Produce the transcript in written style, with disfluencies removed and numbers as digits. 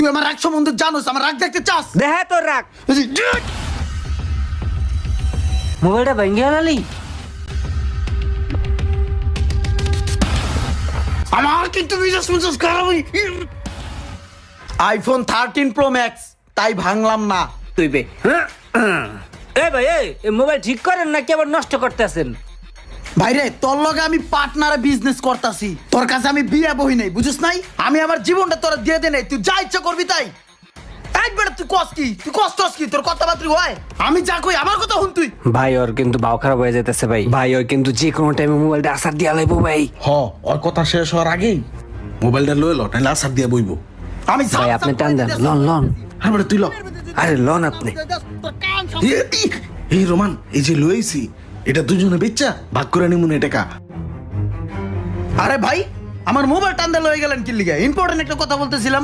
তুই আমার রাগ সম্বন্ধে জানোস, আমার রাগ দেখতে চাস? দেহে তোর রাগ। মোবাইলটা ভেঙে গেলি? আমার কিন্তু মিজাজ খারাপ। আইফোন 13 প্রো ম্যাক্স, তাই ভাঙলাম না। তুই বে এ ভাই এই মোবাইল ঠিক করেন নাকি আবার নষ্ট করতেছেন? ভাইরে তোর লগে আমি পার্টনারে বিজনেস করতাছি, তোর কাছে আমি বিয়ে বহি নাই, বুঝিস নাই? আমি আমার জীবনটা তোরা দিয়ে দে নাই, তুই যা ইচ্ছা করবি তাই। তাই বেটা তুই কস কি, তুই কষ্টস কি, তোর কথাবার্তা হয়? আমি যা কই আমার কথা শুন তুই। ভাই ওর কিন্তু ভাও খারাপ হয়ে যাইতেছে ভাই। ভাই ওর কিন্তু যে কোনো টাইমে মোবাইলটা আসার দিয়া লাইবো ভাই। ওর কথা শেষ হওয়ার আগেই মোবাইলটা লয়ে ল, নাহলে আসার দিয়ে বইবো। আমি ভাই আপনি টান দেন, লন লন। আর বেটা তুই ল। আরে লন আপনি। এই রোমান, এই যে লইছি এটা দুজনে বেচ্চা ভাগ করে নিমুন টাকা। আরে ভাই আমার মোবাইল টান্দা লয়ে গেলেন কি লিগে? ইম্পর্টেন্ট একটা কথা বলতেছিলাম।